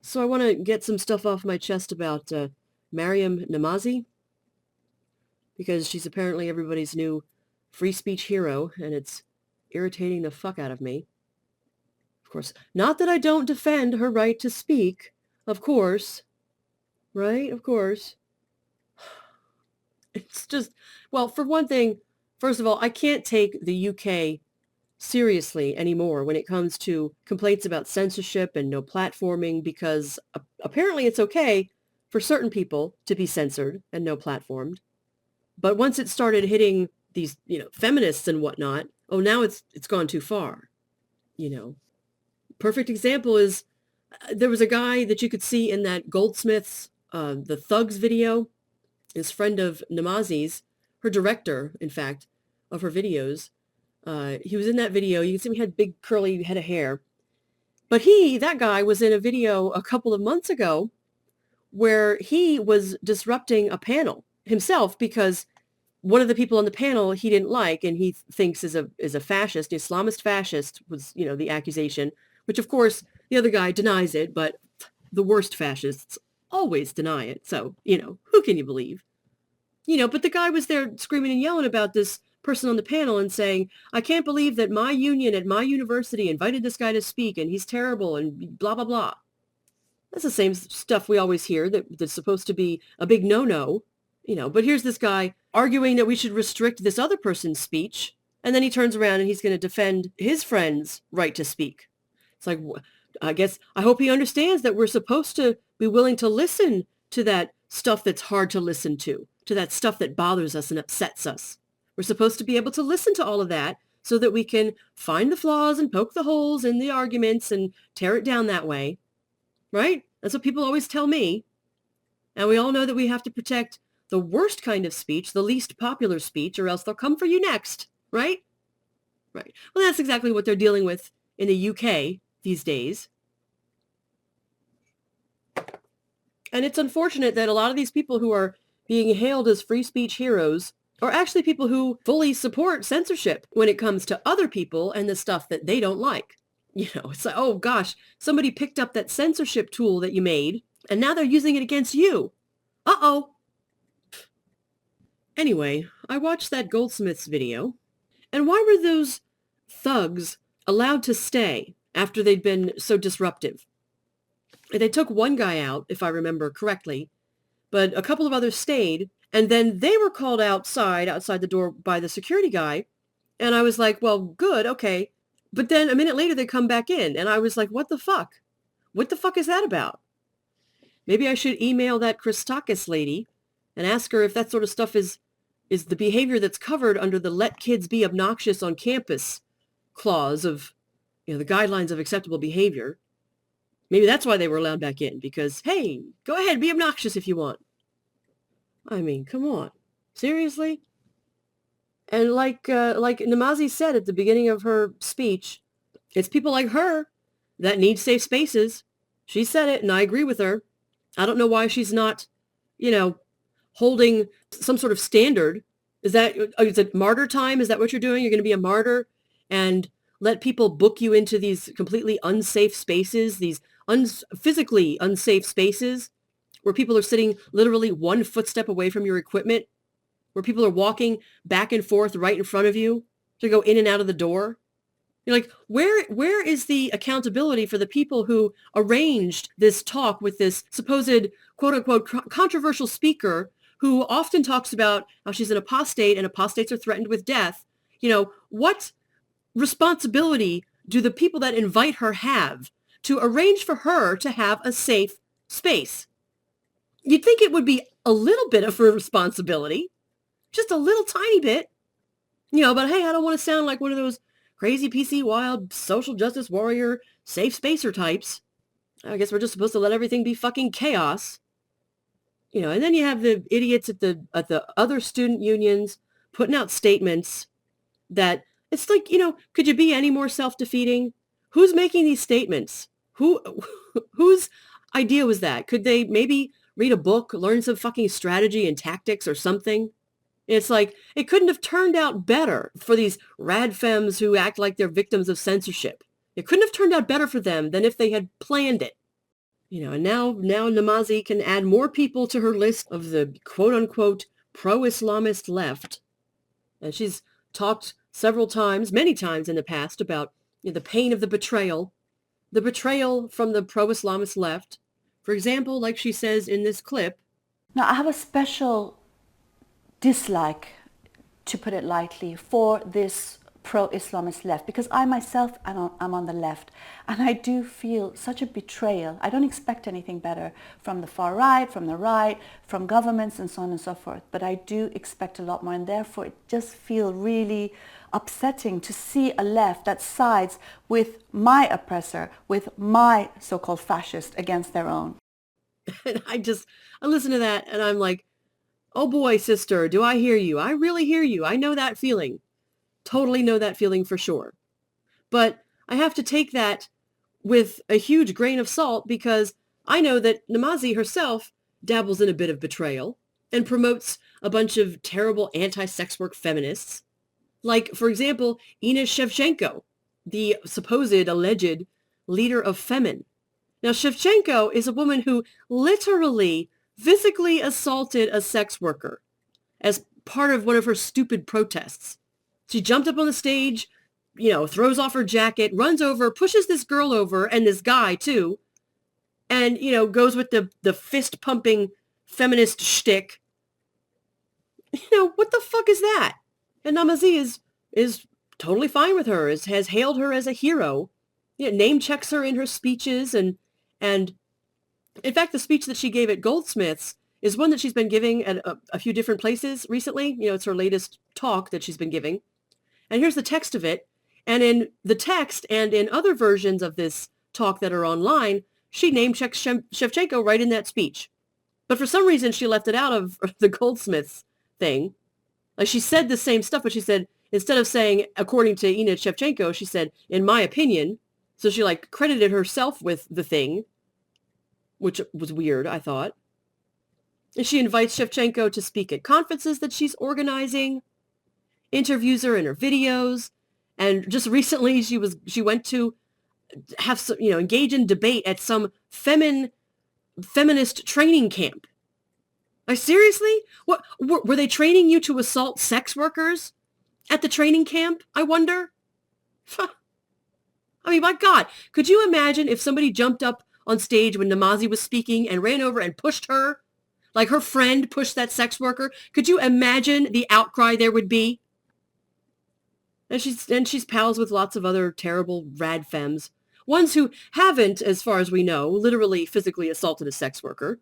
So I want to get some stuff off my chest about Mariam Namazi, because she's apparently everybody's new free speech hero, and it's irritating the fuck out of me. Of course, not that I don't defend her right to speak, of course, right? Of course. It's just, well, for one thing, first of all, I can't take the UK seriously anymore when it comes to complaints about censorship and no platforming, because apparently it's okay for certain people to be censored and no platformed. But once it started hitting these, feminists and whatnot, oh, now it's gone too far. Perfect example is there was a guy that you could see in that Goldsmiths, the Thugs video, his friend of Namazi's, her director, in fact, of her videos. He was in that video. You can see he had big curly head of hair. But that guy was in a video a couple of months ago where he was disrupting a panel himself because one of the people on the panel he didn't like and he thinks is a fascist, Islamist fascist was, the accusation, which of course the other guy denies it, but the worst fascists always deny it. So, who can you believe? But the guy was there screaming and yelling about this person on the panel and saying, I can't believe that my union at my university invited this guy to speak and he's terrible and blah, blah, blah. That's the same stuff we always hear that's supposed to be a big no-no, but here's this guy arguing that we should restrict this other person's speech. And then he turns around and he's going to defend his friend's right to speak. It's like, I hope he understands that we're supposed to be willing to listen to that stuff that's hard to listen to that stuff that bothers us and upsets us. We're supposed to be able to listen to all of that so that we can find the flaws and poke the holes in the arguments and tear it down that way. Right? That's what people always tell me. And we all know that we have to protect the worst kind of speech, the least popular speech, or else they'll come for you next. Right? Right. Well, that's exactly what they're dealing with in the UK these days. And it's unfortunate that a lot of these people who are being hailed as free speech heroes are actually people who fully support censorship when it comes to other people and the stuff that they don't like. It's like, oh gosh, somebody picked up that censorship tool that you made and now they're using it against you. Uh-oh. Anyway, I watched that Goldsmiths video. And why were those thugs allowed to stay after they'd been so disruptive? They took one guy out, if I remember correctly, but a couple of others stayed, and then they were called outside the door by the security guy, and I was like, well, good, okay. But then a minute later, they come back in, and I was like, what the fuck? What the fuck is that about? Maybe I should email that Christakis lady and ask her if that sort of stuff is the behavior that's covered under the Let Kids Be Obnoxious on Campus clause of, the guidelines of acceptable behavior. Maybe that's why they were allowed back in, because, hey, go ahead, be obnoxious if you want. I mean, come on. Seriously? And like Namazi said at the beginning of her speech, it's people like her that need safe spaces. She said it, and I agree with her. I don't know why she's not, holding some sort of standard. Is it martyr time? Is that what you're doing? You're going to be a martyr and let people book you into these completely unsafe spaces, these physically unsafe spaces where people are sitting literally one footstep away from your equipment, where people are walking back and forth right in front of you to go in and out of the door. You're like, where is the accountability for the people who arranged this talk with this supposed quote unquote controversial speaker who often talks about how she's an apostate and apostates are threatened with death? What responsibility do the people that invite her have to arrange for her to have a safe space? You'd think it would be a little bit of a responsibility, just a little tiny bit, but hey, I don't want to sound like one of those crazy PC wild social justice warrior safe spacer types. I guess we're just supposed to let everything be fucking chaos. And then you have the idiots at the other student unions putting out statements that it's like, could you be any more self-defeating? Who's making these statements? Whose idea was that? Could they maybe read a book, learn some fucking strategy and tactics or something? It's like, it couldn't have turned out better for these rad femmes who act like they're victims of censorship. It couldn't have turned out better for them than if they had planned it. And now Namazi can add more people to her list of the quote-unquote pro-Islamist left. And she's talked several times, many times in the past, about the pain of the betrayal from the pro-Islamist left. For example, like she says in this clip. Now, I have a special dislike, to put it lightly, for this pro-Islamist left, because I myself am on the left, and I do feel such a betrayal. I don't expect anything better from the far right, from the right, from governments and so on and so forth, but I do expect a lot more, and therefore it just feels really upsetting to see a left that sides with my oppressor, with my so-called fascist against their own. And I listen to that and I'm like, oh boy, sister, do I hear you? I really hear you. I know that feeling. Totally know that feeling for sure. But I have to take that with a huge grain of salt because I know that Namazi herself dabbles in a bit of betrayal and promotes a bunch of terrible anti-sex work feminists. Like, for example, Ina Shevchenko, the supposed alleged leader of Femin. Now, Shevchenko is a woman who literally physically assaulted a sex worker as part of one of her stupid protests. She jumped up on the stage, throws off her jacket, runs over, pushes this girl over, and this guy too, and, goes with the fist-pumping feminist shtick. What the fuck is that? And Namazi is totally fine with her, has hailed her as a hero, name checks her in her speeches, and in fact, the speech that she gave at Goldsmiths is one that she's been giving at a few different places recently. It's her latest talk that she's been giving. And here's the text of it. And in the text and in other versions of this talk that are online, she name-checks Shevchenko right in that speech. But for some reason, she left it out of the Goldsmiths thing. Like, she said the same stuff, but she said, instead of saying, according to Ina Shevchenko, she said, in my opinion. So she, credited herself with the thing, which was weird, I thought. And she invites Shevchenko to speak at conferences that she's organizing, interviews her in her videos, and just recently she went to have some, engage in debate at some feminist training camp. Like, seriously? What were they training you to assault sex workers at the training camp? I wonder. I mean, my God, could you imagine if somebody jumped up on stage when Namazi was speaking and ran over and pushed her, like her friend pushed that sex worker? Could you imagine the outcry there would be? And she's pals with lots of other terrible rad femmes, ones who haven't, as far as we know, literally physically assaulted a sex worker.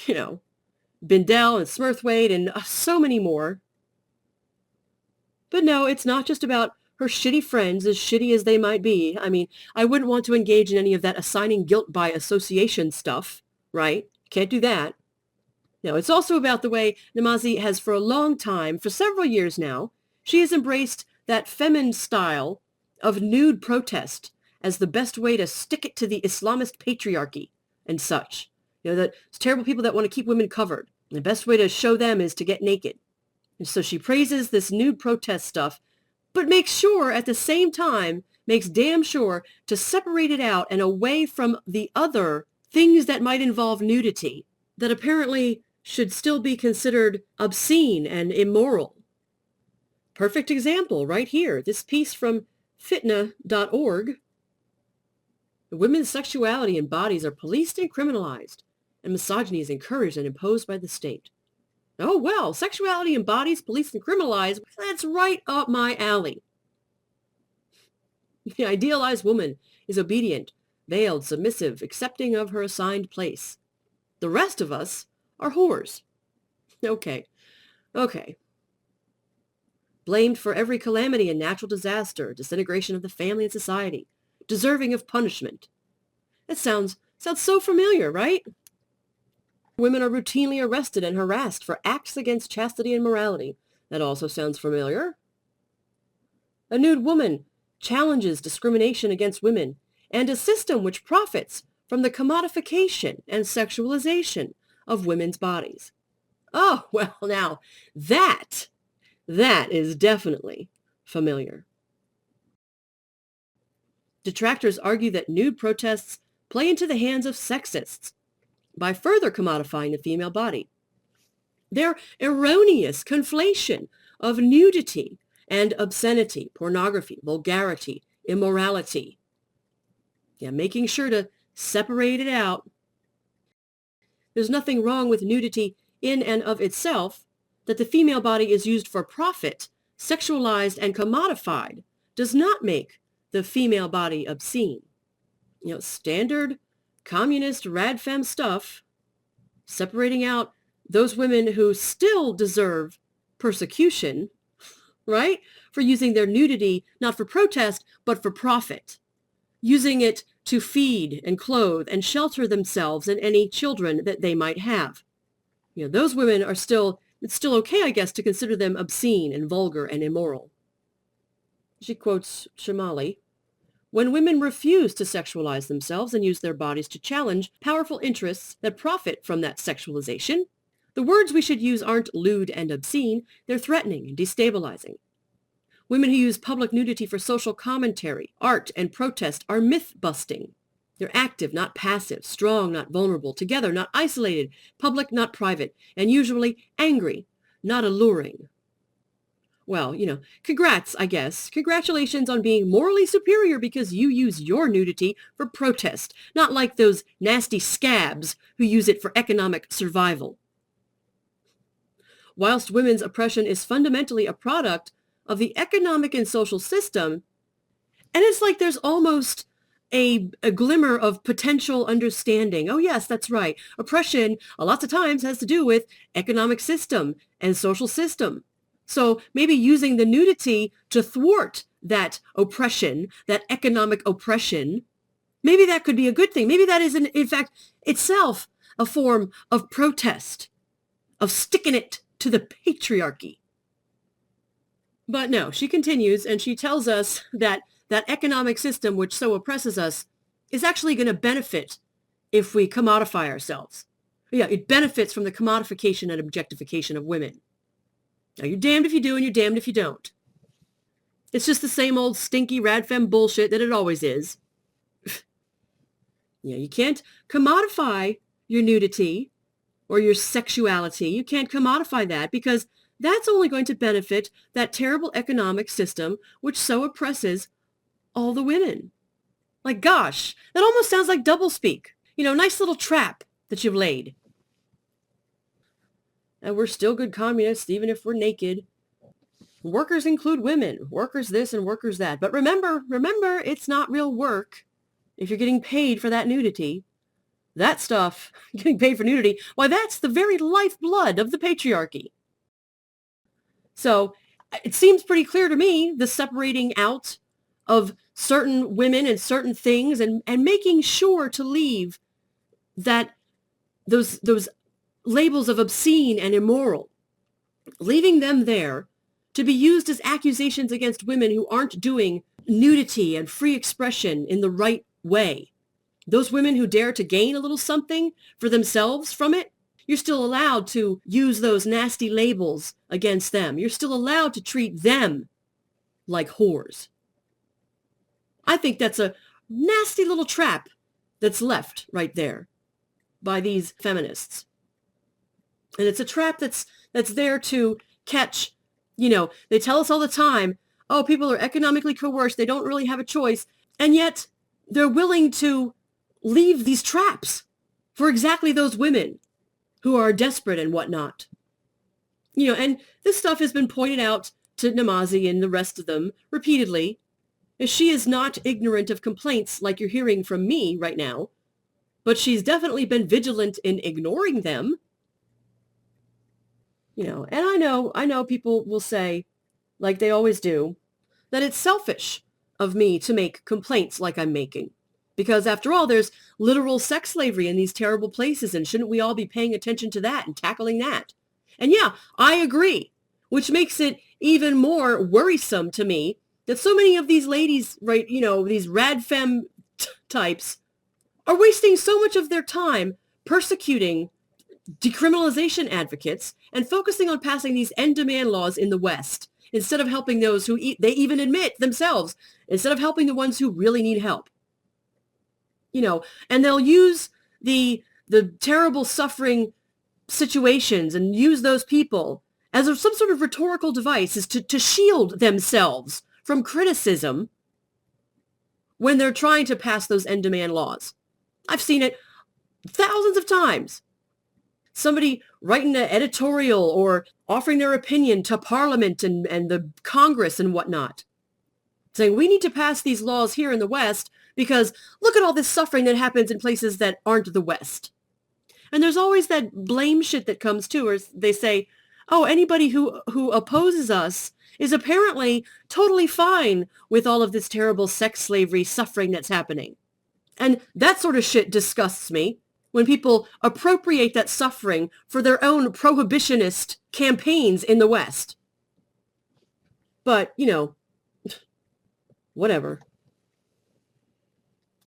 Bindell and Smurthwaite and so many more. But no, it's not just about her shitty friends, as shitty as they might be. I mean, I wouldn't want to engage in any of that assigning guilt by association stuff, right? Can't do that. No, it's also about the way Namazi has for a long time, for several years now, she has embraced that feminine style of nude protest as the best way to stick it to the Islamist patriarchy and such. That terrible people that want to keep women covered. The best way to show them is to get naked. And so she praises this nude protest stuff, but makes damn sure to separate it out and away from the other things that might involve nudity that apparently should still be considered obscene and immoral. Perfect example right here. This piece from fitna.org. Women's sexuality and bodies are policed and criminalized, and misogyny is encouraged and imposed by the state. Oh, well, sexuality and bodies policed and criminalized, that's right up my alley. The idealized woman is obedient, veiled, submissive, accepting of her assigned place. The rest of us are whores. Okay. Blamed for every calamity and natural disaster, disintegration of the family and society, deserving of punishment. That sounds so familiar, right? Women are routinely arrested and harassed for acts against chastity and morality. That also sounds familiar. A nude woman challenges discrimination against women and a system which profits from the commodification and sexualization of women's bodies. Oh, well, now, that is definitely familiar. Detractors argue that nude protests play into the hands of sexists by further commodifying the female body. Their erroneous conflation of nudity and obscenity, pornography, vulgarity, immorality. Yeah, making sure to separate it out. There's nothing wrong with nudity in and of itself. That the female body is used for profit, sexualized and commodified, does not make the female body obscene. Standard communist rad femme stuff, separating out those women who still deserve persecution, right? For using their nudity, not for protest, but for profit. Using it to feed and clothe and shelter themselves and any children that they might have. Those women are it's still okay, I guess, to consider them obscene and vulgar and immoral. She quotes Shamali, "When women refuse to sexualize themselves and use their bodies to challenge powerful interests that profit from that sexualization, the words we should use aren't lewd and obscene, they're threatening and destabilizing. Women who use public nudity for social commentary, art, and protest are myth-busting. They're active, not passive, strong, not vulnerable, together, not isolated, public, not private, and usually angry, not alluring." Well, congrats, I guess. Congratulations on being morally superior because you use your nudity for protest, not like those nasty scabs who use it for economic survival. Whilst women's oppression is fundamentally a product of the economic and social system, and it's like there's almost a glimmer of potential understanding. Oh, yes, that's right. Oppression, lots of times, has to do with economic system and social system. So maybe using the nudity to thwart that oppression, that economic oppression, maybe that could be a good thing. Maybe that is, in fact, itself a form of protest, of sticking it to the patriarchy. But no, she continues and she tells us that that economic system which so oppresses us is actually going to benefit if we commodify ourselves. Yeah, it benefits from the commodification and objectification of women. Now, you're damned if you do and you're damned if you don't. It's just the same old stinky rad femme bullshit that it always is. You can't commodify your nudity or your sexuality. You can't commodify that because that's only going to benefit that terrible economic system which so oppresses all the women. Like, gosh, that almost sounds like doublespeak. Nice little trap that you've laid. And we're still good communists, even if we're naked. Workers include women. Workers this and workers that. But remember, it's not real work if you're getting paid for that nudity. That stuff, getting paid for nudity, why, that's the very lifeblood of the patriarchy. So it seems pretty clear to me, the separating out of certain women and certain things and making sure to leave that those labels of obscene and immoral, leaving them there to be used as accusations against women who aren't doing nudity and free expression in the right way. Those women who dare to gain a little something for themselves from it, you're still allowed to use those nasty labels against them. You're still allowed to treat them like whores. I think that's a nasty little trap that's left right there by these feminists. And it's a trap that's there to catch, they tell us all the time, oh, people are economically coerced, they don't really have a choice, and yet they're willing to leave these traps for exactly those women who are desperate and whatnot. And this stuff has been pointed out to Namazi and the rest of them repeatedly. She is not ignorant of complaints like you're hearing from me right now, but she's definitely been vigilant in ignoring them. And I know people will say, like they always do, that it's selfish of me to make complaints like I'm making. Because after all, there's literal sex slavery in these terrible places, and shouldn't we all be paying attention to that and tackling that? And yeah, I agree, which makes it even more worrisome to me that so many of these ladies, right, these rad femme types, are wasting so much of their time persecuting decriminalization advocates and focusing on passing these end demand laws in the West, instead of helping those who they even admit themselves, instead of helping the ones who really need help. and they'll use the terrible suffering situations and use those people as some sort of rhetorical device is to shield themselves from criticism when they're trying to pass those end demand laws. I've seen it thousands of times. Somebody writing an editorial or offering their opinion to Parliament and the Congress and whatnot, saying we need to pass these laws here in the West because look at all this suffering that happens in places that aren't the West. And there's always that blame shit that comes too, where they say, oh, anybody who opposes us is apparently totally fine with all of this terrible sex slavery suffering that's happening. And that sort of shit disgusts me when people appropriate that suffering for their own prohibitionist campaigns in the West. But, whatever.